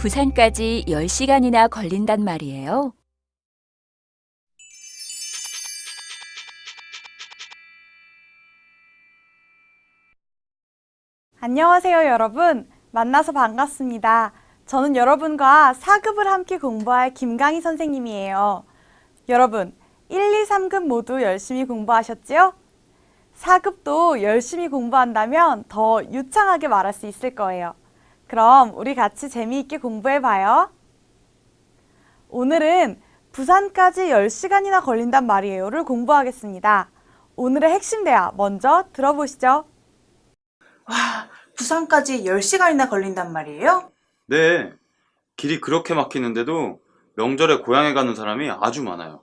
부산까지 10시간이나 걸린단 말이에요. 안녕하세요, 여러분. 만나서 반갑습니다. 저는 여러분과 4급을 함께 공부할 김강희 선생님이에요. 여러분, 1, 2, 3급 모두 열심히 공부하셨지요? 4급도 열심히 공부한다면 더 유창하게 말할 수 있을 거예요. 그럼 우리 같이 재미있게 공부해봐요. 오늘은 부산까지 10시간이나 걸린단 말이에요를 공부하겠습니다. 오늘의 핵심 대화 먼저 들어보시죠. 와, 부산까지 10시간이나 걸린단 말이에요? 네, 길이 그렇게 막히는데도 명절에 고향에 가는 사람이 아주 많아요.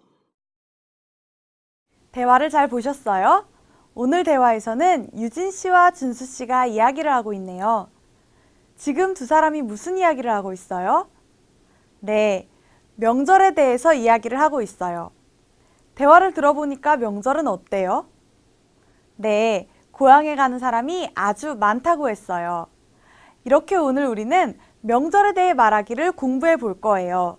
대화를 잘 보셨어요? 오늘 대화에서는 유진 씨와 준수 씨가 이야기를 하고 있네요. 지금 두 사람이 무슨 이야기를 하고 있어요? 네, 명절에 대해서 이야기를 하고 있어요. 대화를 들어보니까 명절은 어때요? 네, 고향에 가는 사람이 아주 많다고 했어요. 이렇게 오늘 우리는 명절에 대해 말하기를 공부해 볼 거예요.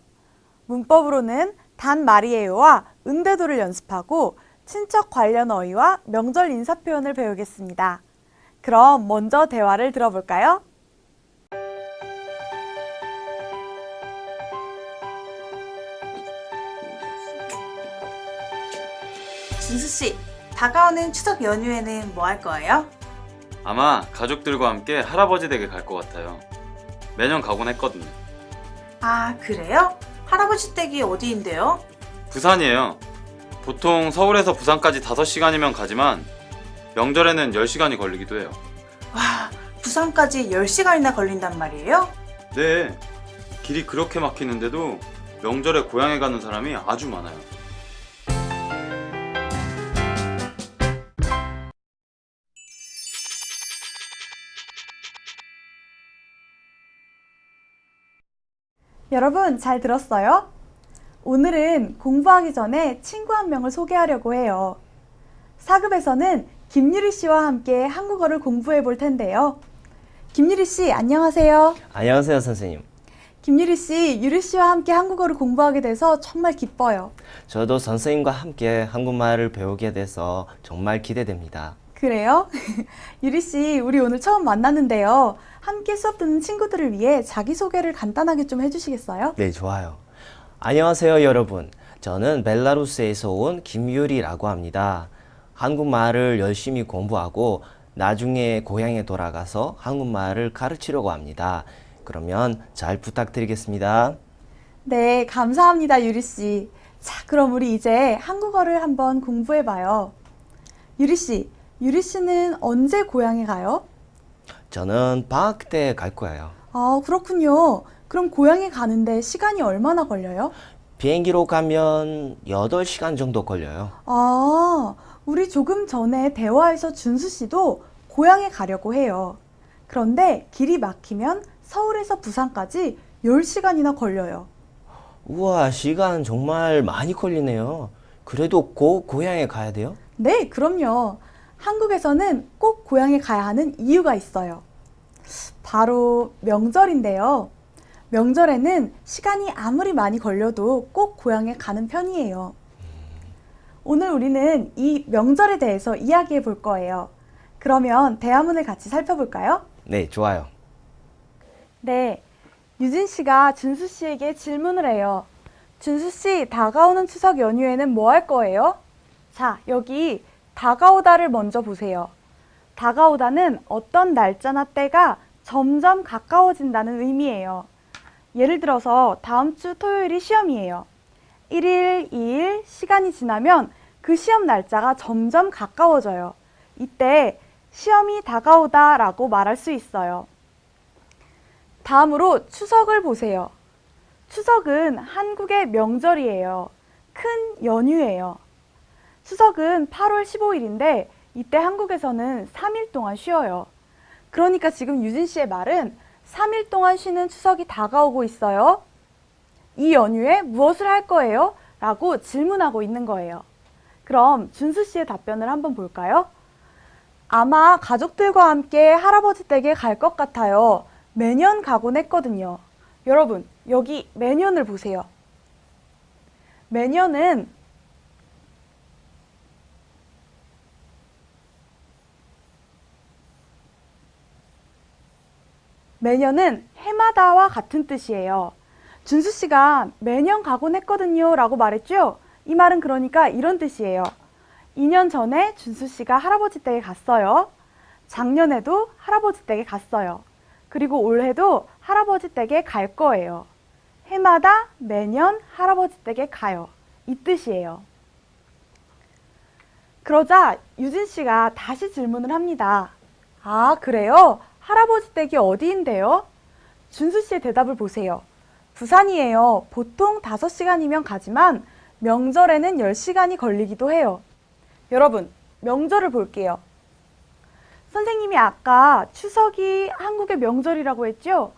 문법으로는 단 말이에요와 은대도를 연습하고 친척 관련 어휘와 명절 인사 표현을 배우겠습니다. 그럼 먼저 대화를 들어볼까요? 준수씨, 다가오는 추석 연휴에는 뭐 할 거예요? 아마 가족들과 함께 할아버지 댁에 갈 것 같아요. 매년 가곤 했거든요. 아, 그래요? 할아버지 댁이 어디인데요? 부산이에요. 보통 서울에서 부산까지 5시간이면 가지만 명절에는 10시간이 걸리기도 해요. 와, 부산까지 10시간이나 걸린단 말이에요? 네, 길이 그렇게 막히는데도 명절에 고향에 가는 사람이 아주 많아요. 여러분 잘 들었어요? 오늘은 공부하기 전에 친구 한 명을 소개하려고 해요. 4급에서는 김유리 씨와 함께 한국어를 공부해 볼 텐데요. 김유리 씨, 안녕하세요. 안녕하세요, 선생님. 김유리 씨, 유리 씨와 함께 한국어를 공부하게 돼서 정말 기뻐요. 저도 선생님과 함께 한국말을 배우게 돼서 정말 기대됩니다. 그래요? 유리 씨, 우리 오늘 처음 만났는데요. 함께 수업 듣는 친구들을 위해 자기소개를 간단하게 좀 해주시겠어요? 네, 좋아요. 안녕하세요, 여러분. 저는 벨라루스에서 온 김유리라고 합니다. 한국말을 열심히 공부하고 나중에 고향에 돌아가서 한국말을 가르치려고 합니다. 그러면 잘 부탁드리겠습니다. 네, 감사합니다, 유리 씨. 자, 그럼 우리 이제 한국어를 한번 공부해봐요. 유리 씨, 유리 씨는 언제 고향에 가요? 저는 방학 때 갈 거예요. 아, 그렇군요. 그럼 고향에 가는데 시간이 얼마나 걸려요? 비행기로 가면 8시간 정도 걸려요. 아, 우리 조금 전에 대화에서 준수 씨도 고향에 가려고 해요. 그런데 길이 막히면 서울에서 부산까지 10시간이나 걸려요. 우와, 시간 정말 많이 걸리네요. 그래도 꼭 고향에 가야 돼요? 네, 그럼요. 한국에서는 꼭 고향에 가야 하는 이유가 있어요. 바로 명절인데요. 명절에는 시간이 아무리 많이 걸려도 꼭 고향에 가는 편이에요. 오늘 우리는 이 명절에 대해서 이야기해 볼 거예요. 그러면 대화문을 같이 살펴볼까요? 네, 좋아요. 네, 유진 씨가 준수 씨에게 질문을 해요. 준수 씨, 다가오는 추석 연휴에는 뭐 할 거예요? 자, 여기 다가오다를 먼저 보세요. 다가오다는 어떤 날짜나 때가 점점 가까워진다는 의미예요. 예를 들어서 다음 주 토요일이 시험이에요. 1일, 2일, 시간이 지나면 그 시험 날짜가 점점 가까워져요. 이때 시험이 다가오다 라고 말할 수 있어요. 다음으로 추석을 보세요. 추석은 한국의 명절이에요. 큰 연휴예요. 추석은 8월 15일인데 이때 한국에서는 3일 동안 쉬어요. 그러니까 지금 유진 씨의 말은 3일 동안 쉬는 추석이 다가오고 있어요. 이 연휴에 무엇을 할 거예요? 라고 질문하고 있는 거예요. 그럼 준수 씨의 답변을 한번 볼까요? 아마 가족들과 함께 할아버지 댁에 갈 것 같아요. 매년 가곤 했거든요. 여러분, 여기 매년을 보세요. 매년은 해마다와 같은 뜻이에요. 준수 씨가 매년 가곤 했거든요 라고 말했죠? 이 말은 그러니까 이런 뜻이에요. 2년 전에 준수 씨가 할아버지 댁에 갔어요. 작년에도 할아버지 댁에 갔어요. 그리고 올해도 할아버지 댁에 갈 거예요. 해마다 매년 할아버지 댁에 가요. 이 뜻이에요. 그러자 유진 씨가 다시 질문을 합니다. 아, 그래요? 할아버지 댁이 어디인데요? 준수 씨의 대답을 보세요. 부산이에요. 보통 5시간이면 가지만 명절에는 10시간이 걸리기도 해요. 여러분, 명절을 볼게요. 선생님이 아까 추석이 한국의 명절이라고 했죠?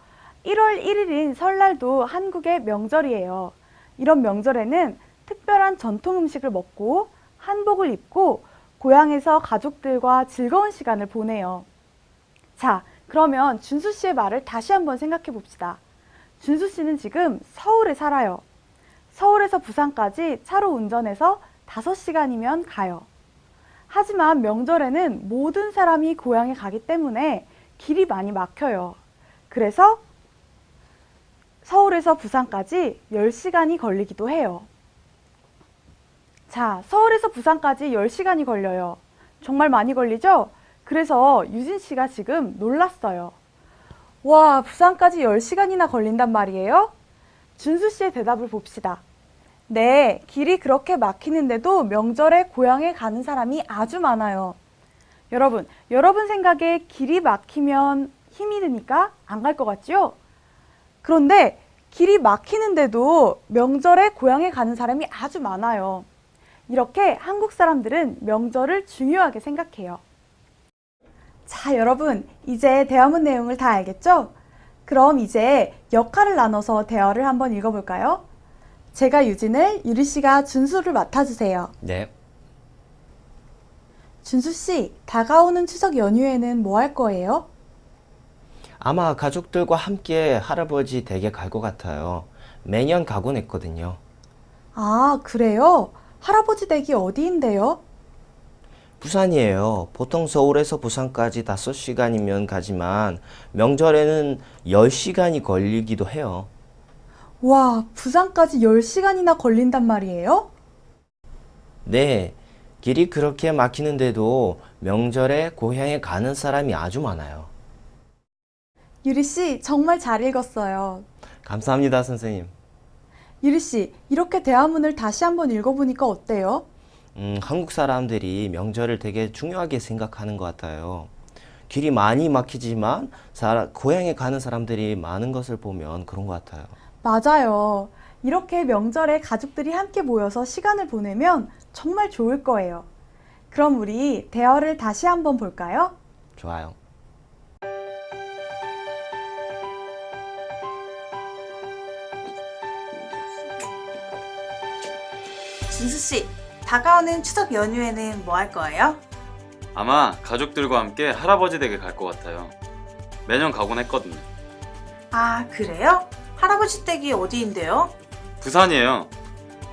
1월 1일인 설날도 한국의 명절이에요. 이런 명절에는 특별한 전통 음식을 먹고 한복을 입고 고향에서 가족들과 즐거운 시간을 보내요. 자, 그러면 준수 씨의 말을 다시 한번 생각해 봅시다. 준수 씨는 지금 서울에 살아요. 서울에서 부산까지 차로 운전해서 5시간이면 가요. 하지만 명절에는 모든 사람이 고향에 가기 때문에 길이 많이 막혀요. 그래서 서울에서 부산까지 10시간이 걸리기도 해요. 자, 서울에서 부산까지 10시간이 걸려요. 정말 많이 걸리죠? 그래서 유진 씨가 지금 놀랐어요. 와, 부산까지 10시간이나 걸린단 말이에요? 준수 씨의 대답을 봅시다. 네, 길이 그렇게 막히는데도 명절에 고향에 가는 사람이 아주 많아요. 여러분 생각에 길이 막히면 힘이 드니까 안 갈 것 같지요? 그런데 길이 막히는데도 명절에 고향에 가는 사람이 아주 많아요. 이렇게 한국 사람들은 명절을 중요하게 생각해요. 자, 여러분, 이제 대화문 내용을 다 알겠죠? 그럼 이제 역할을 나눠서 대화를 한번 읽어볼까요? 제가 유진을, 유리 씨가 준수를 맡아주세요. 네. 준수 씨, 다가오는 추석 연휴에는 뭐 할 거예요? 아마 가족들과 함께 할아버지 댁에 갈 것 같아요. 매년 가곤 했거든요. 아, 그래요? 할아버지 댁이 어디인데요? 부산이에요. 보통 서울에서 부산까지 5시간이면 가지만 명절에는 10시간이 걸리기도 해요. 와, 부산까지 10시간이나 걸린단 말이에요? 네, 길이 그렇게 막히는데도 명절에 고향에 가는 사람이 아주 많아요. 유리 씨, 정말 잘 읽었어요. 감사합니다, 선생님. 유리 씨, 이렇게 대화문을 다시 한번 읽어보니까 어때요? 한국 사람들이 명절을 되게 중요하게 생각하는 것 같아요. 길이 많이 막히지만 고향에 가는 사람들이 많은 것을 보면 그런 것 같아요. 맞아요. 이렇게 명절에 가족들이 함께 모여서 시간을 보내면 정말 좋을 거예요. 그럼 우리 대화를 다시 한번 볼까요? 좋아요. 준수 씨, 다가오는 추석 연휴에는 뭐 할 거예요? 아마 가족들과 함께 할아버지 댁에 갈 것 같아요. 매년 가곤 했거든요. 아, 그래요? 할아버지 댁이 어디인데요? 부산이에요.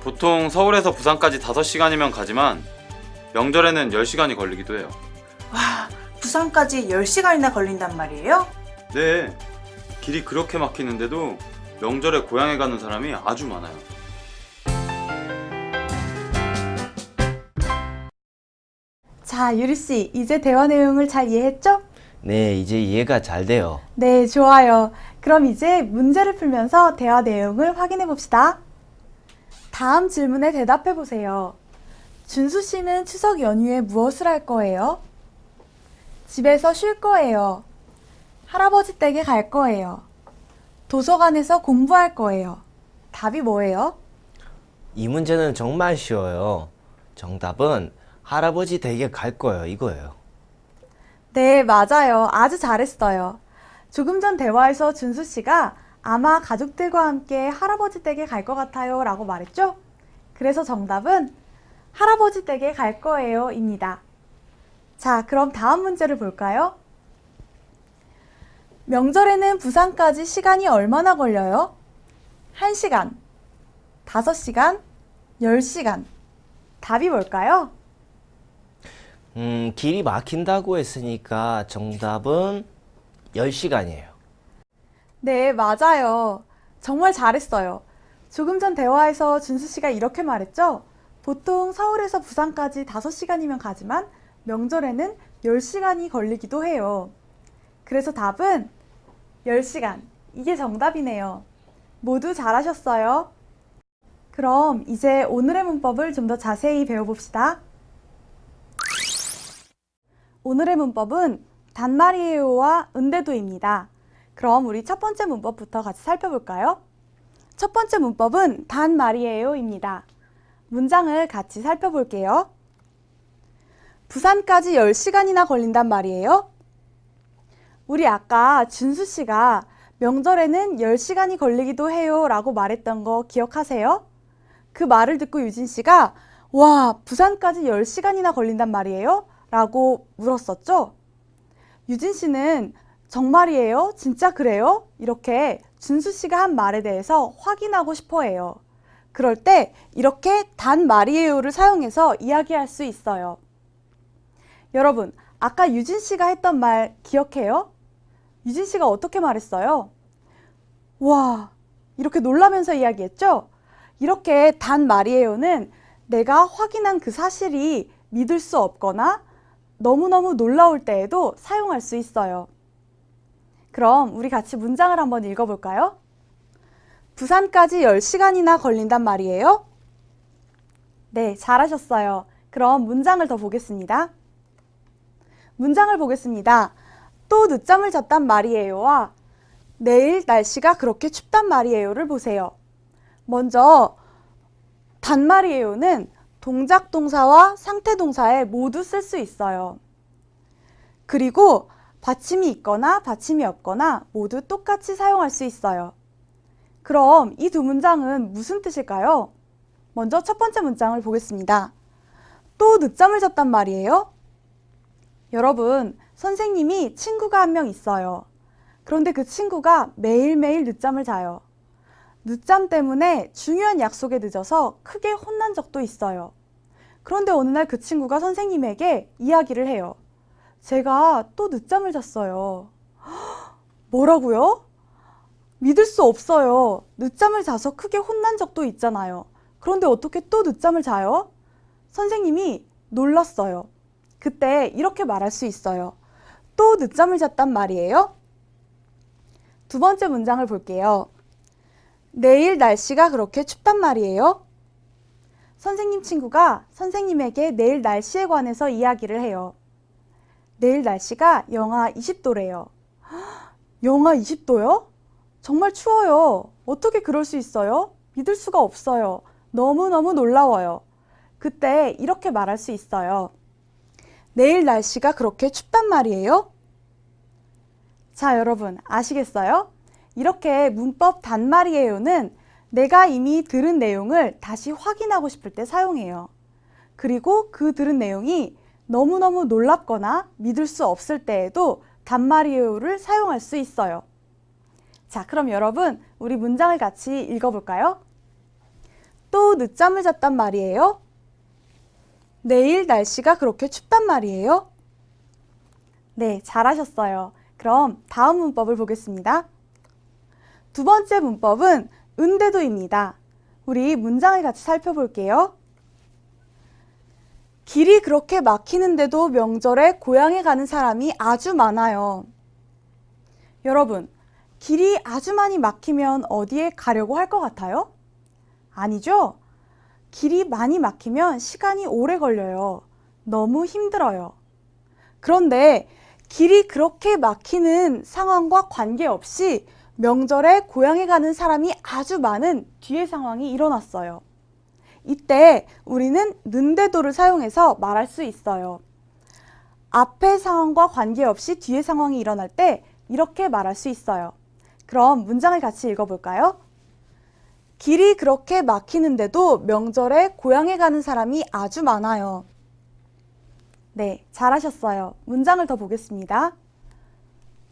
보통 서울에서 부산까지 5시간이면 가지만 명절에는 10시간이 걸리기도 해요. 와, 부산까지 10시간이나 걸린단 말이에요? 네, 길이 그렇게 막히는데도 명절에 고향에 가는 사람이 아주 많아요. 자, 유리 씨, 이제 대화 내용을 잘 이해했죠? 네, 이제 이해가 잘 돼요. 네, 좋아요. 그럼 이제 문제를 풀면서 대화 내용을 확인해 봅시다. 다음 질문에 대답해 보세요. 준수 씨는 추석 연휴에 무엇을 할 거예요? 집에서 쉴 거예요. 할아버지 댁에 갈 거예요. 도서관에서 공부할 거예요. 답이 뭐예요? 이 문제는 정말 쉬워요. 정답은 할아버지 댁에 갈 거예요. 이거예요. 네, 맞아요. 아주 잘했어요. 조금 전 대화에서 준수 씨가 아마 가족들과 함께 할아버지 댁에 갈 것 같아요 라고 말했죠? 그래서 정답은 할아버지 댁에 갈 거예요 입니다. 자, 그럼 다음 문제를 볼까요? 명절에는 부산까지 시간이 얼마나 걸려요? 1시간, 5시간, 10시간. 답이 뭘까요? 길이 막힌다고 했으니까 정답은 10시간이에요. 네, 맞아요. 정말 잘했어요. 조금 전 대화에서 준수 씨가 이렇게 말했죠? 보통 서울에서 부산까지 5시간이면 가지만 명절에는 10시간이 걸리기도 해요. 그래서 답은 10시간. 이게 정답이네요. 모두 잘하셨어요. 그럼 이제 오늘의 문법을 좀 더 자세히 배워봅시다. 오늘의 문법은 단말이에요와 은대도입니다. 그럼 우리 첫 번째 문법부터 같이 살펴볼까요? 첫 번째 문법은 단말이에요입니다. 문장을 같이 살펴볼게요. 부산까지 10시간이나 걸린단 말이에요. 우리 아까 준수 씨가 명절에는 10시간이 걸리기도 해요 라고 말했던 거 기억하세요? 그 말을 듣고 유진 씨가 와, 부산까지 10시간이나 걸린단 말이에요? 라고 물었었죠? 유진 씨는 정말이에요? 진짜 그래요? 이렇게 준수 씨가 한 말에 대해서 확인하고 싶어 해요. 그럴 때 이렇게 단말이에요를 사용해서 이야기할 수 있어요. 여러분, 아까 유진 씨가 했던 말 기억해요? 유진 씨가 어떻게 말했어요? 와, 이렇게 놀라면서 이야기했죠? 이렇게 단말이에요는 내가 확인한 그 사실이 믿을 수 없거나 너무너무 놀라울 때에도 사용할 수 있어요. 그럼 우리 같이 문장을 한번 읽어볼까요? 부산까지 10시간이나 걸린단 말이에요? 네, 잘하셨어요. 그럼 문장을 더 보겠습니다. 문장을 보겠습니다. 또 늦잠을 잤단 말이에요와 내일 날씨가 그렇게 춥단 말이에요를 보세요. 먼저 단말이에요는 동작 동사와 상태 동사에 모두 쓸 수 있어요. 그리고 받침이 있거나 받침이 없거나 모두 똑같이 사용할 수 있어요. 그럼 이 두 문장은 무슨 뜻일까요? 먼저 첫 번째 문장을 보겠습니다. 또 늦잠을 잤단 말이에요? 여러분, 선생님이 친구가 한 명 있어요. 그런데 그 친구가 매일매일 늦잠을 자요. 늦잠 때문에 중요한 약속에 늦어서 크게 혼난 적도 있어요. 그런데 어느 날 그 친구가 선생님에게 이야기를 해요. 제가 또 늦잠을 잤어요. 뭐라고요? 믿을 수 없어요. 늦잠을 자서 크게 혼난 적도 있잖아요. 그런데 어떻게 또 늦잠을 자요? 선생님이 놀랐어요. 그때 이렇게 말할 수 있어요. 또 늦잠을 잤단 말이에요? 두 번째 문장을 볼게요. 내일 날씨가 그렇게 춥단 말이에요? 선생님 친구가 선생님에게 내일 날씨에 관해서 이야기를 해요. 내일 날씨가 영하 20도래요. 영하 20도요? 정말 추워요. 어떻게 그럴 수 있어요? 믿을 수가 없어요. 너무너무 놀라워요. 그때 이렇게 말할 수 있어요. 내일 날씨가 그렇게 춥단 말이에요? 자, 여러분 아시겠어요? 이렇게 문법 단말이에요는 내가 이미 들은 내용을 다시 확인하고 싶을 때 사용해요. 그리고 그 들은 내용이 너무너무 놀랍거나 믿을 수 없을 때에도 단말이에요를 사용할 수 있어요. 자, 그럼 여러분 우리 문장을 같이 읽어볼까요? 또 늦잠을 잤단 말이에요? 내일 날씨가 그렇게 춥단 말이에요? 네, 잘하셨어요. 그럼 다음 문법을 보겠습니다. 두 번째 문법은 은대도입니다. 우리 문장을 같이 살펴볼게요. 길이 그렇게 막히는데도 명절에 고향에 가는 사람이 아주 많아요. 여러분, 길이 아주 많이 막히면 어디에 가려고 할 것 같아요? 아니죠? 길이 많이 막히면 시간이 오래 걸려요. 너무 힘들어요. 그런데 길이 그렇게 막히는 상황과 관계없이 명절에 고향에 가는 사람이 아주 많은 뒤의 상황이 일어났어요. 이때 우리는 는대도를 사용해서 말할 수 있어요. 앞의 상황과 관계없이 뒤의 상황이 일어날 때 이렇게 말할 수 있어요. 그럼 문장을 같이 읽어볼까요? 길이 그렇게 막히는데도 명절에 고향에 가는 사람이 아주 많아요. 네, 잘하셨어요. 문장을 더 보겠습니다.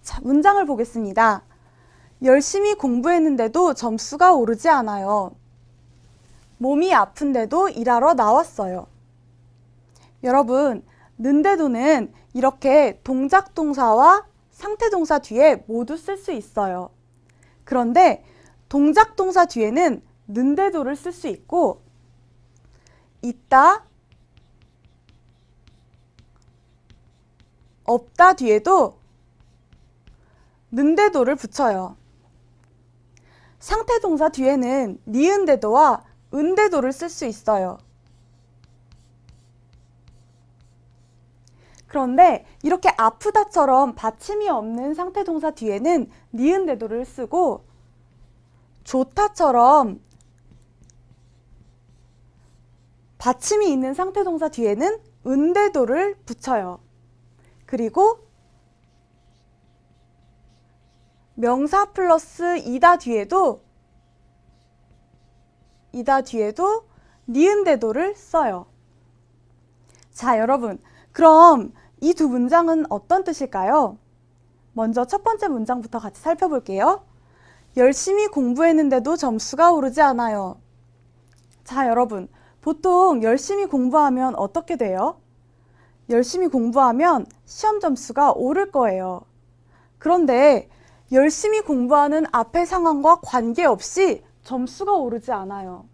자, 문장을 보겠습니다. 열심히 공부했는데도 점수가 오르지 않아요. 몸이 아픈데도 일하러 나왔어요. 여러분, 는데도는 이렇게 동작 동사와 상태 동사 뒤에 모두 쓸 수 있어요. 그런데 동작 동사 뒤에는 는데도를 쓸 수 있고 있다, 없다 뒤에도 는데도를 붙여요. 상태 동사 뒤에는 니은데도와 은데도를 쓸 수 있어요. 그런데 이렇게 아프다처럼 받침이 없는 상태 동사 뒤에는 니은데도를 쓰고 좋다처럼 받침이 있는 상태 동사 뒤에는 은데도를 붙여요. 그리고 명사 플러스 이다 뒤에도 니은데도를 써요. 자, 여러분, 그럼 이 두 문장은 어떤 뜻일까요? 먼저 첫 번째 문장부터 같이 살펴볼게요. 열심히 공부했는데도 점수가 오르지 않아요. 자, 여러분, 보통 열심히 공부하면 어떻게 돼요? 열심히 공부하면 시험 점수가 오를 거예요. 그런데 열심히 공부하는 앞의 상황과 관계없이 점수가 오르지 않아요.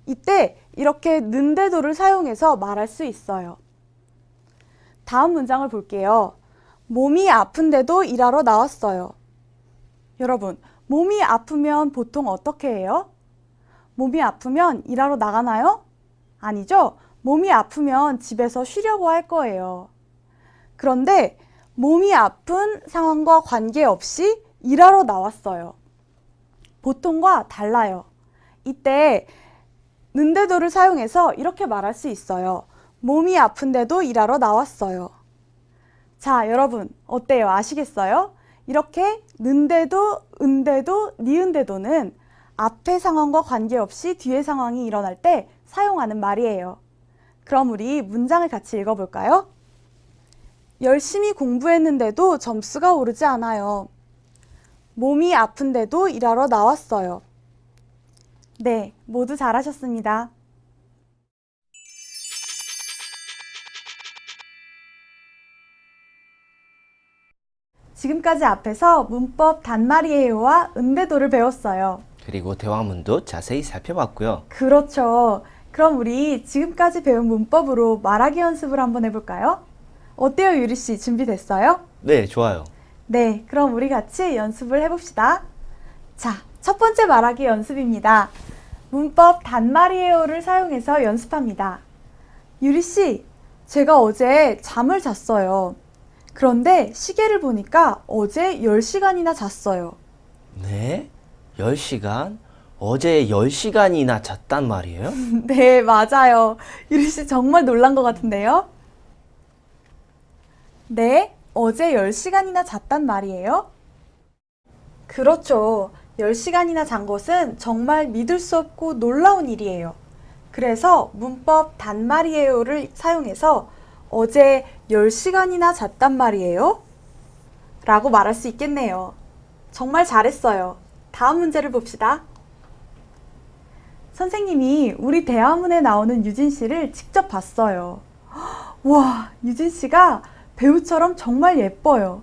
이때 이렇게 는데도를 사용해서 말할 수 있어요. 다음 문장을 볼게요. 몸이 아픈데도 일하러 나왔어요. 여러분, 몸이 아프면 보통 어떻게 해요? 몸이 아프면 일하러 나가나요? 아니죠? 몸이 아프면 집에서 쉬려고 할 거예요. 그런데 몸이 아픈 상황과 관계없이 일하러 나왔어요. 보통과 달라요. 이때 는데도를 사용해서 이렇게 말할 수 있어요. 몸이 아픈데도 일하러 나왔어요. 자, 여러분, 어때요? 아시겠어요? 이렇게 는데도, 은데도, 니은데도는 앞의 상황과 관계없이 뒤의 상황이 일어날 때 사용하는 말이에요. 그럼 우리 문장을 같이 읽어볼까요? 열심히 공부했는데도 점수가 오르지 않아요. 몸이 아픈데도 일하러 나왔어요. 네, 모두 잘하셨습니다. 지금까지 앞에서 문법 단말이에요와 은대도를 배웠어요. 그리고 대화문도 자세히 살펴봤고요. 그렇죠. 그럼 우리 지금까지 배운 문법으로 말하기 연습을 한번 해볼까요? 어때요, 유리 씨? 준비됐어요? 네, 좋아요. 네, 그럼 우리 같이 연습을 해봅시다. 자, 첫 번째 말하기 연습입니다. 문법 단말이에요를 사용해서 연습합니다. 유리 씨, 제가 어제 잠을 잤어요. 그런데 시계를 보니까 어제 10시간이나 잤어요. 네? 10시간? 어제 10시간이나 잤단 말이에요? 네, 맞아요. 유리 씨 정말 놀란 것 같은데요? 네, 어제 10시간이나 잤단 말이에요? 그렇죠. 10시간이나 잔 것은 정말 믿을 수 없고 놀라운 일이에요. 그래서 문법 단말이에요를 사용해서 어제 10시간이나 잤단 말이에요? 라고 말할 수 있겠네요. 정말 잘했어요. 다음 문제를 봅시다. 선생님이 우리 대화문에 나오는 유진 씨를 직접 봤어요. 와, 유진 씨가 배우처럼 정말 예뻐요.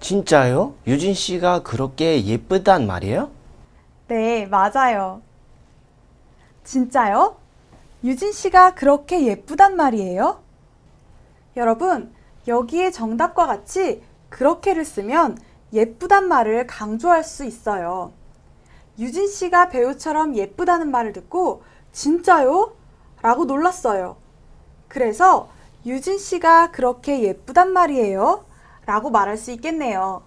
진짜요? 유진 씨가 그렇게 예쁘단 말이에요? 네, 맞아요. 진짜요? 유진 씨가 그렇게 예쁘단 말이에요? 여러분, 여기에 정답과 같이 그렇게를 쓰면 예쁘단 말을 강조할 수 있어요. 유진 씨가 배우처럼 예쁘다는 말을 듣고 진짜요? 라고 놀랐어요. 그래서 유진 씨가 그렇게 예쁘단 말이에요? 라고 말할 수 있겠네요.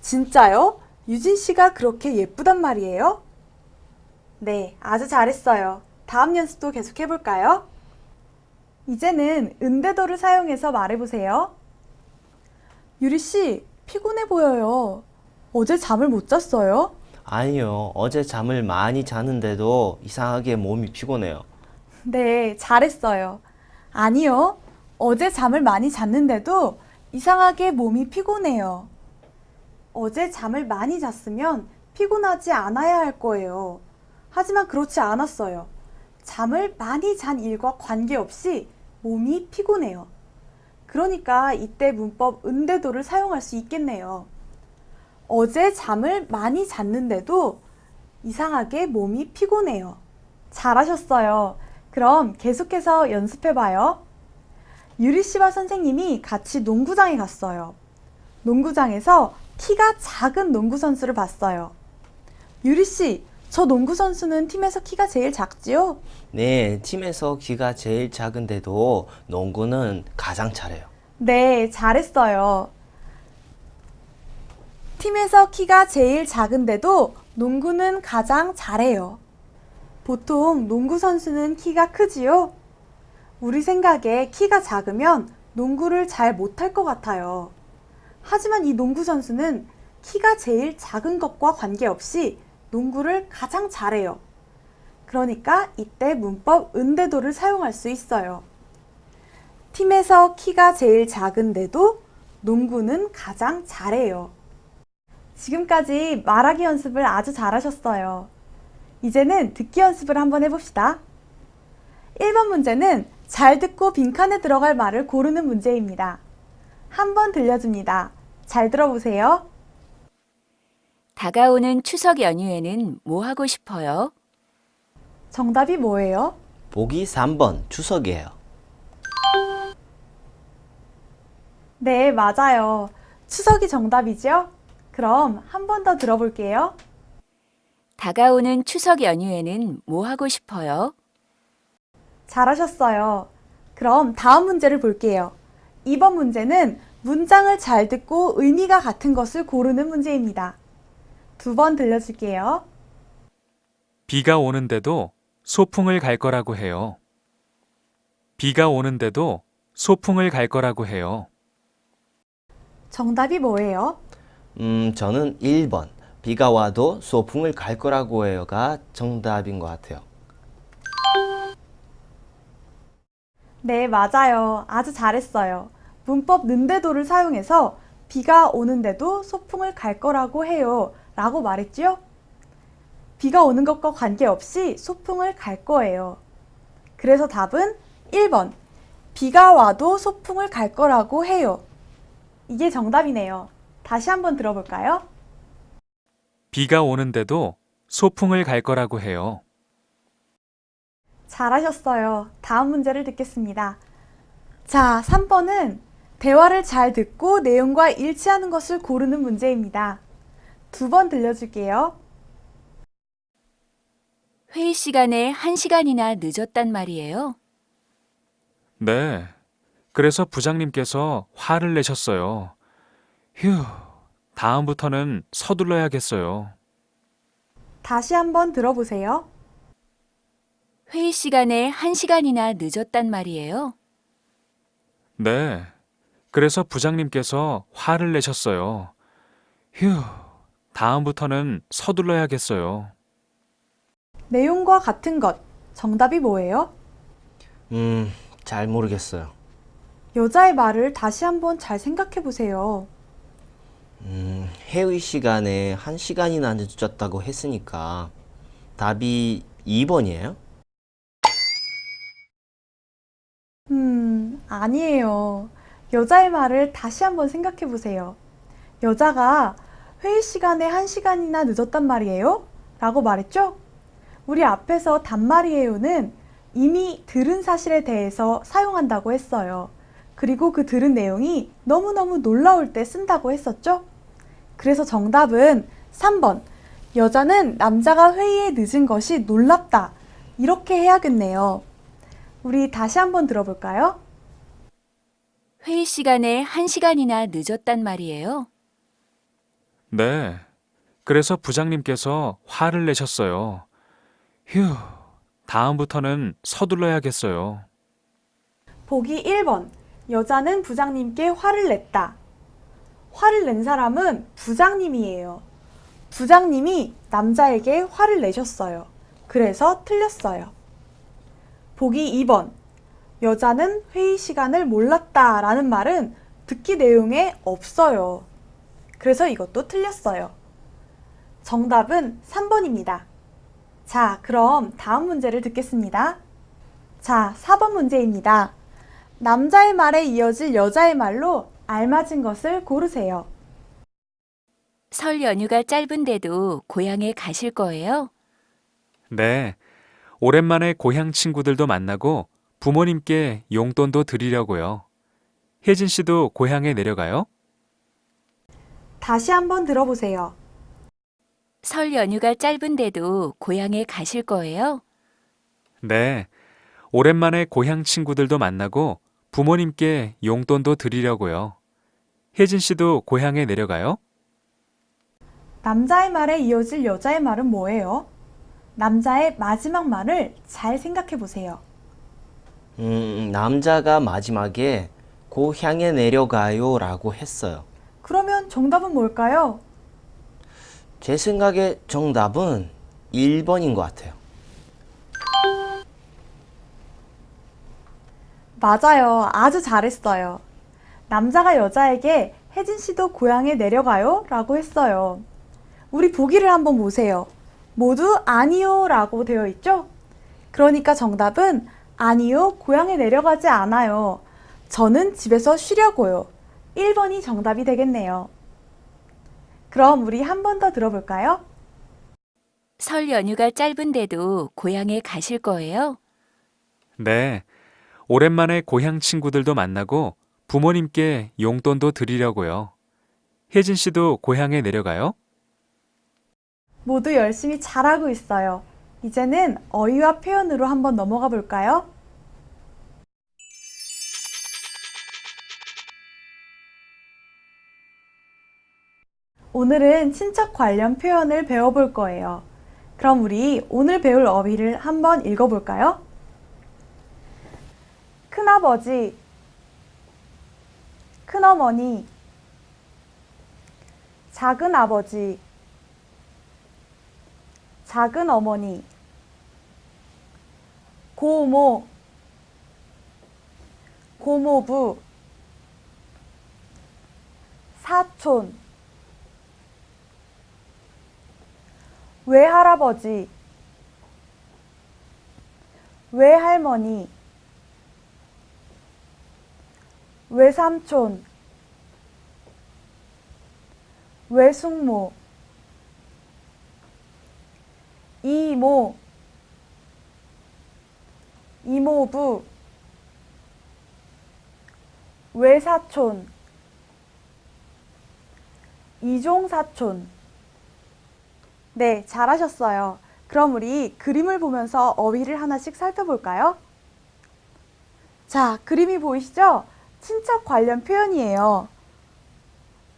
진짜요? 유진 씨가 그렇게 예쁘단 말이에요? 네, 아주 잘했어요. 다음 연습도 계속 해볼까요? 이제는 은대도를 사용해서 말해보세요. 유리 씨, 피곤해 보여요. 어제 잠을 못 잤어요? 아니요. 어제 잠을 많이 자는데도 이상하게 몸이 피곤해요. 네, 잘했어요. 아니요. 어제 잠을 많이 잤는데도 이상하게 몸이 피곤해요. 어제 잠을 많이 잤으면 피곤하지 않아야 할 거예요. 하지만 그렇지 않았어요. 잠을 많이 잔 일과 관계없이 몸이 피곤해요. 그러니까 이때 문법 은대도를 사용할 수 있겠네요. 어제 잠을 많이 잤는데도 이상하게 몸이 피곤해요. 잘하셨어요. 그럼 계속해서 연습해봐요. 유리 씨와 선생님이 같이 농구장에 갔어요. 농구장에서 키가 작은 농구 선수를 봤어요. 유리 씨, 저 농구 선수는 팀에서 키가 제일 작지요? 네, 팀에서 키가 제일 작은데도 농구는 가장 잘해요. 네, 잘했어요. 팀에서 키가 제일 작은데도 농구는 가장 잘해요. 보통 농구 선수는 키가 크지요? 우리 생각에 키가 작으면 농구를 잘 못할 것 같아요. 하지만 이 농구 선수는 키가 제일 작은 것과 관계없이 농구를 가장 잘해요. 그러니까 이때 문법 은대도를 사용할 수 있어요. 팀에서 키가 제일 작은데도 농구는 가장 잘해요. 지금까지 말하기 연습을 아주 잘하셨어요. 이제는 듣기 연습을 한번 해봅시다. 1번 문제는 잘 듣고 빈칸에 들어갈 말을 고르는 문제입니다. 한번 들려줍니다. 잘 들어보세요. 다가오는 추석 연휴에는 뭐 하고 싶어요? 정답이 뭐예요? 보기 3번 추석이에요. 네, 맞아요. 추석이 정답이죠? 그럼 한 번 더 들어볼게요. 다가오는 추석 연휴에는 뭐 하고 싶어요? 잘하셨어요. 그럼 다음 문제를 볼게요. 이번 문제는 문장을 잘 듣고 의미가 같은 것을 고르는 문제입니다. 두 번 들려줄게요. 비가 오는데도 소풍을 갈 거라고 해요. 비가 오는데도 소풍을 갈 거라고 해요. 정답이 뭐예요? 저는 1번. 비가 와도 소풍을 갈 거라고 해요가 정답인 것 같아요. 네, 맞아요. 아주 잘했어요. 문법 는데도를 사용해서 비가 오는데도 소풍을 갈 거라고 해요 라고 말했지요? 비가 오는 것과 관계없이 소풍을 갈 거예요. 그래서 답은 1번. 비가 와도 소풍을 갈 거라고 해요. 이게 정답이네요. 다시 한번 들어볼까요? 비가 오는데도 소풍을 갈 거라고 해요. 잘하셨어요. 다음 문제를 듣겠습니다. 자, 3번은 대화를 잘 듣고 내용과 일치하는 것을 고르는 문제입니다. 두 번 들려줄게요. 회의 시간에 1시간이나 늦었단 말이에요. 네. 그래서 부장님께서 화를 내셨어요. 휴, 다음부터는 서둘러야겠어요. 다시 한번 들어보세요. 회의 시간에 1시간이나 늦었단 말이에요. 네. 그래서 부장님께서 화를 내셨어요. 휴, 다음부터는 서둘러야겠어요. 내용과 같은 것, 정답이 뭐예요? 잘 모르겠어요. 여자의 말을 다시 한번 잘 생각해 보세요. 회의 시간에 1시간이나 늦었다고 했으니까 답이 2번이에요? 아니에요. 여자의 말을 다시 한번 생각해 보세요. 여자가 회의 시간에 1시간이나 늦었단 말이에요? 라고 말했죠? 우리 앞에서 단말이에요는 이미 들은 사실에 대해서 사용한다고 했어요. 그리고 그 들은 내용이 너무너무 놀라울 때 쓴다고 했었죠? 그래서 정답은 3번. 여자는 남자가 회의에 늦은 것이 놀랍다. 이렇게 해야겠네요. 우리 다시 한번 들어볼까요? 회의 시간에 1시간이나 늦었단 말이에요. 네. 그래서 부장님께서 화를 내셨어요. 휴, 다음부터는 서둘러야겠어요. 보기 1번. 여자는 부장님께 화를 냈다. 화를 낸 사람은 부장님이에요. 부장님이 남자에게 화를 내셨어요. 그래서 틀렸어요. 보기 2번. 여자는 회의 시간을 몰랐다 라는 말은 듣기 내용에 없어요. 그래서 이것도 틀렸어요. 정답은 3번입니다. 자, 그럼 다음 문제를 듣겠습니다. 자, 4번 문제입니다. 남자의 말에 이어질 여자의 말로 알맞은 것을 고르세요. 설 연휴가 짧은데도 고향에 가실 거예요? 네. 오랜만에 고향 친구들도 만나고 부모님께 용돈도 드리려고요. 혜진 씨도 고향에 내려가요? 다시 한번 들어보세요. 설 연휴가 짧은데도 고향에 가실 거예요? 네. 오랜만에 고향 친구들도 만나고 부모님께 용돈도 드리려고요. 혜진 씨도 고향에 내려가요? 남자의 말에 이어질 여자의 말은 뭐예요? 남자의 마지막 말을 잘 생각해 보세요. 남자가 마지막에 고향에 내려가요 라고 했어요. 그러면 정답은 뭘까요? 제 생각에 정답은 1번인 것 같아요. 맞아요. 아주 잘했어요. 남자가 여자에게 혜진 씨도 고향에 내려가요? 라고 했어요. 우리 보기를 한번 보세요. 모두 아니요 라고 되어 있죠? 그러니까 정답은 아니요, 고향에 내려가지 않아요. 저는 집에서 쉬려고요. 1번이 정답이 되겠네요. 그럼 우리 한 번 더 들어볼까요? 설 연휴가 짧은데도 고향에 가실 거예요? 네. 오랜만에 고향 친구들도 만나고 부모님께 용돈도 드리려고요. 혜진 씨도 고향에 내려가요? 모두 열심히 잘하고 있어요. 이제는 어휘와 표현으로 한번 넘어가 볼까요? 오늘은 친척 관련 표현을 배워볼 거예요. 그럼 우리 오늘 배울 어휘를 한번 읽어볼까요? 큰아버지, 큰어머니, 작은아버지, 작은어머니, 고모, 고모부, 사촌, 외할아버지, 외할머니, 외삼촌, 외숙모, 이모, 이모부, 외사촌, 이종사촌. 네, 잘하셨어요. 그럼 우리 그림을 보면서 어휘를 하나씩 살펴볼까요? 자, 그림이 보이시죠? 친척 관련 표현이에요.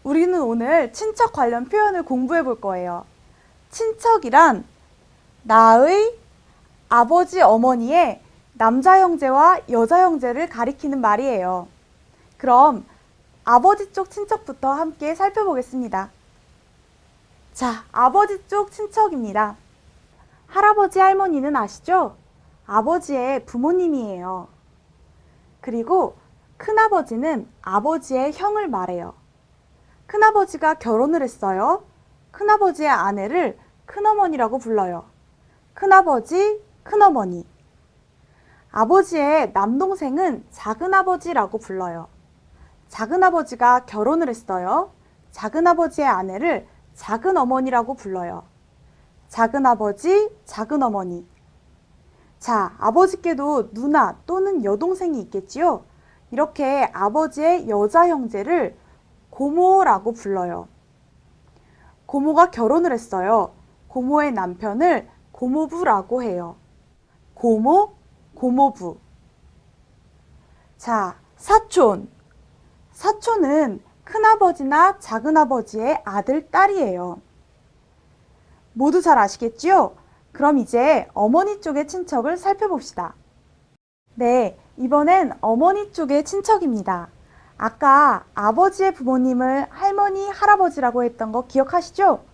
우리는 오늘 친척 관련 표현을 공부해 볼 거예요. 친척이란 나의 아버지, 어머니의 남자 형제와 여자 형제를 가리키는 말이에요. 그럼 아버지 쪽 친척부터 함께 살펴보겠습니다. 자, 아버지 쪽 친척입니다. 할아버지, 할머니는 아시죠? 아버지의 부모님이에요. 그리고 큰아버지는 아버지의 형을 말해요. 큰아버지가 결혼을 했어요. 큰아버지의 아내를 큰어머니라고 불러요. 큰아버지, 큰어머니. 아버지의 남동생은 작은아버지라고 불러요. 작은아버지가 결혼을 했어요. 작은아버지의 아내를 작은어머니라고 불러요. 작은아버지, 작은어머니. 자, 아버지께도 누나 또는 여동생이 있겠지요? 이렇게 아버지의 여자 형제를 고모라고 불러요. 고모가 결혼을 했어요. 고모의 남편을 고모부라고 해요. 고모, 고모부. 자, 사촌. 사촌은 큰아버지나 작은아버지의 아들, 딸이에요. 모두 잘 아시겠지요? 그럼 이제 어머니 쪽의 친척을 살펴봅시다. 네, 이번엔 어머니 쪽의 친척입니다. 아까 아버지의 부모님을 할머니, 할아버지라고 했던 거 기억하시죠?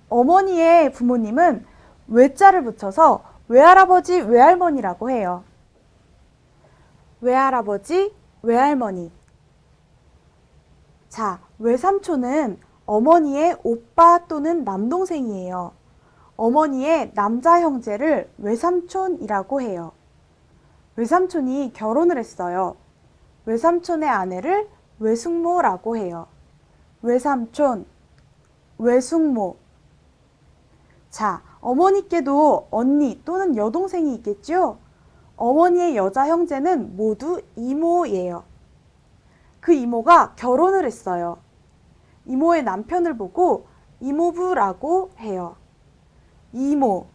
어머니의 부모님은 외자를 붙여서 외할아버지, 외할머니라고 해요. 외할아버지, 외할머니. 자, 외삼촌은 어머니의 오빠 또는 남동생이에요. 어머니의 남자 형제를 외삼촌이라고 해요. 외삼촌이 결혼을 했어요. 외삼촌의 아내를 외숙모라고 해요. 외삼촌, 외숙모. 자, 어머니께도 언니 또는 여동생이 있겠죠? 어머니의 여자 형제는 모두 이모예요. 그 이모가 결혼을 했어요. 이모의 남편을 보고 이모부라고 해요. 이모,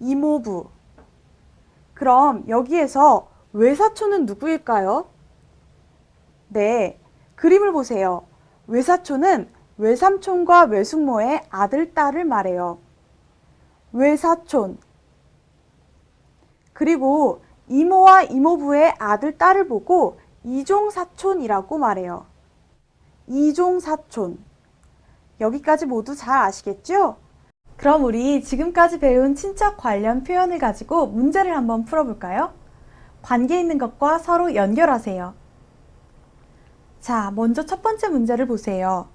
이모부. 그럼 여기에서 외사촌은 누구일까요? 네, 그림을 보세요. 외사촌은 외삼촌과 외숙모의 아들, 딸을 말해요. 외사촌. 그리고 이모와 이모부의 아들, 딸을 보고 이종사촌이라고 말해요. 이종사촌. 여기까지 모두 잘 아시겠죠? 그럼 우리 지금까지 배운 친척 관련 표현을 가지고 문제를 한번 풀어볼까요? 관계 있는 것과 서로 연결하세요. 자, 먼저 첫 번째 문제를 보세요.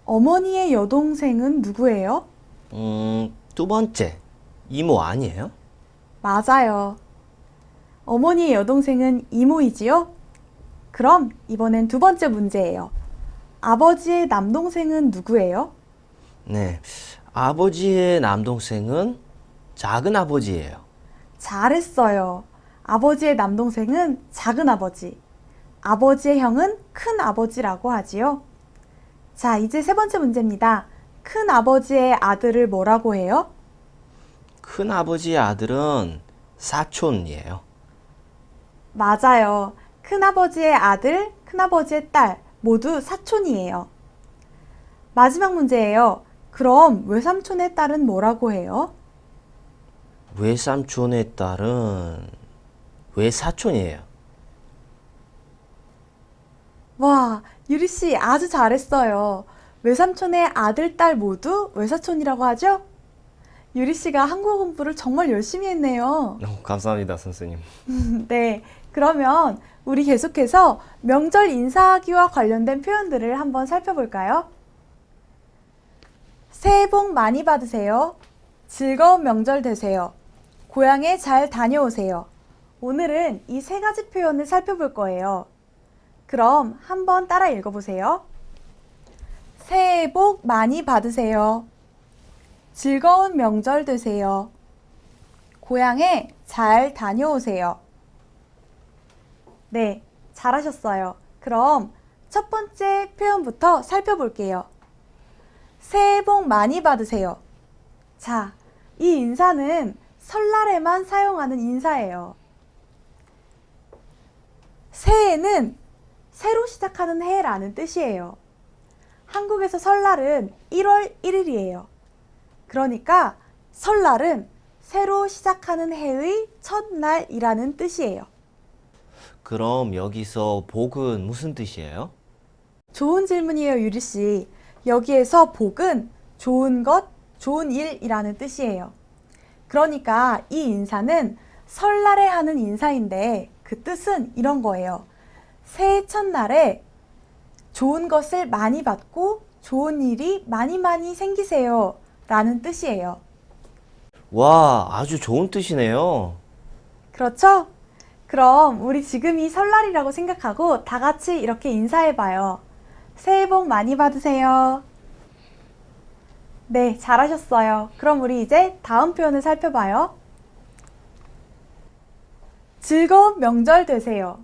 어머니의 여동생은 누구예요? 두 번째, 이모 아니에요? 맞아요. 어머니의 여동생은 이모이지요? 그럼 이번엔 두 번째 문제예요. 아버지의 남동생은 누구예요? 네, 아버지의 남동생은 작은 아버지예요. 잘했어요. 아버지의 남동생은 작은 아버지, 아버지의 형은 큰 아버지라고 하지요. 자, 이제 세 번째 문제입니다. 큰 아버지의 아들을 뭐라고 해요? 큰 아버지의 아들은 사촌이에요. 맞아요. 큰 아버지의 아들, 큰 아버지의 딸 모두 사촌이에요. 마지막 문제예요. 그럼 외삼촌의 딸은 뭐라고 해요? 외삼촌의 딸은 외사촌이에요. 와, 유리 씨 아주 잘했어요. 외삼촌의 아들, 딸 모두 외사촌이라고 하죠? 유리 씨가 한국어 공부를 정말 열심히 했네요. 감사합니다, 선생님. 네, 그러면 우리 계속해서 명절 인사하기와 관련된 표현들을 한번 살펴볼까요? 새해 복 많이 받으세요. 즐거운 명절 되세요. 고향에 잘 다녀오세요. 오늘은 이 세 가지 표현을 살펴볼 거예요. 그럼 한번 따라 읽어보세요. 새해 복 많이 받으세요. 즐거운 명절 되세요. 고향에 잘 다녀오세요. 네, 잘하셨어요. 그럼 첫 번째 표현부터 살펴볼게요. 새해 복 많이 받으세요. 자, 이 인사는 설날에만 사용하는 인사예요. 새해는 새로 시작하는 해라는 뜻이에요. 한국에서 설날은 1월 1일이에요. 그러니까 설날은 새로 시작하는 해의 첫날이라는 뜻이에요. 그럼 여기서 복은 무슨 뜻이에요? 좋은 질문이에요, 유리 씨. 여기에서 복은 좋은 것, 좋은 일이라는 뜻이에요. 그러니까 이 인사는 설날에 하는 인사인데 그 뜻은 이런 거예요. 새해 첫날에 좋은 것을 많이 받고 좋은 일이 많이 생기세요 라는 뜻이에요. 와, 아주 좋은 뜻이네요. 그렇죠? 그럼 우리 지금이 설날이라고 생각하고 다 같이 이렇게 인사해봐요. 새해 복 많이 받으세요. 네, 잘하셨어요. 그럼 우리 이제 다음 표현을 살펴봐요. 즐거운 명절 되세요.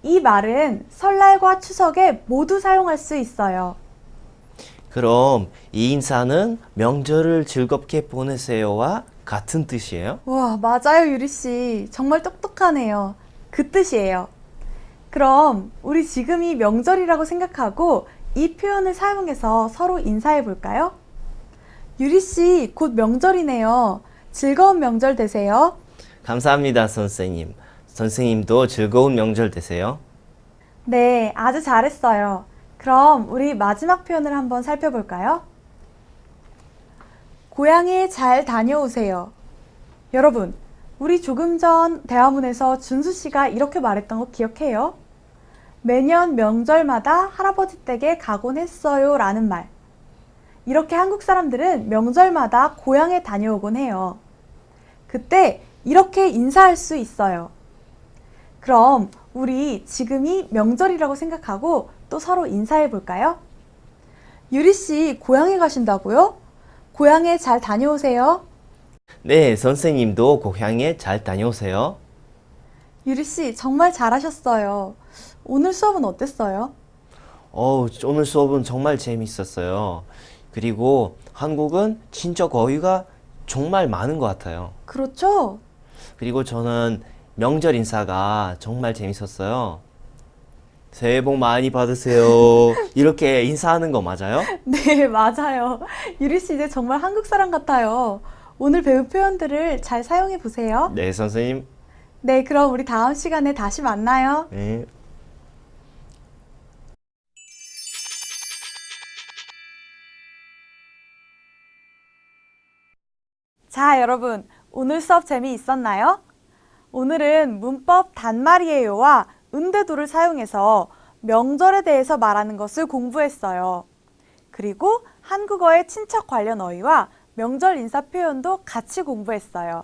이 말은 설날과 추석에 모두 사용할 수 있어요. 그럼 이 인사는 명절을 즐겁게 보내세요와 같은 뜻이에요? 와, 맞아요, 유리씨. 정말 똑똑하네요. 그 뜻이에요. 그럼 우리 지금이 명절이라고 생각하고 이 표현을 사용해서 서로 인사해 볼까요? 유리씨, 곧 명절이네요. 즐거운 명절 되세요. 감사합니다, 선생님. 선생님도 즐거운 명절 되세요. 네, 아주 잘했어요. 그럼 우리 마지막 표현을 한번 살펴볼까요? 고향에 잘 다녀오세요. 여러분, 우리 조금 전 대화문에서 준수 씨가 이렇게 말했던 거 기억해요? 매년 명절마다 할아버지 댁에 가곤 했어요 라는 말. 이렇게 한국 사람들은 명절마다 고향에 다녀오곤 해요. 그때 이렇게 인사할 수 있어요. 그럼 우리 지금이 명절이라고 생각하고 또 서로 인사해 볼까요? 유리 씨, 고향에 가신다고요? 고향에 잘 다녀오세요. 네, 선생님도 고향에 잘 다녀오세요. 유리 씨, 정말 잘하셨어요. 오늘 수업은 어땠어요? 오늘 수업은 정말 재밌었어요. 그리고 한국은 친척 어휘가 정말 많은 것 같아요. 그렇죠? 그리고 저는 명절 인사가 정말 재밌었어요. 새해 복 많이 받으세요. 이렇게 인사하는 거 맞아요? 네, 맞아요. 유리 씨 이제 정말 한국 사람 같아요. 오늘 배운 표현들을 잘 사용해 보세요. 네, 선생님. 네, 그럼 우리 다음 시간에 다시 만나요. 네. 자, 여러분, 오늘 수업 재미있었나요? 오늘은 문법 단말이에요와 은대도를 사용해서 명절에 대해서 말하는 것을 공부했어요. 그리고 한국어의 친척 관련 어휘와 명절 인사 표현도 같이 공부했어요.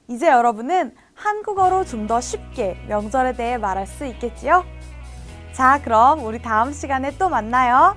이제 여러분은 한국어로 좀 더 쉽게 명절에 대해 말할 수 있겠지요? 자, 그럼 우리 다음 시간에 또 만나요.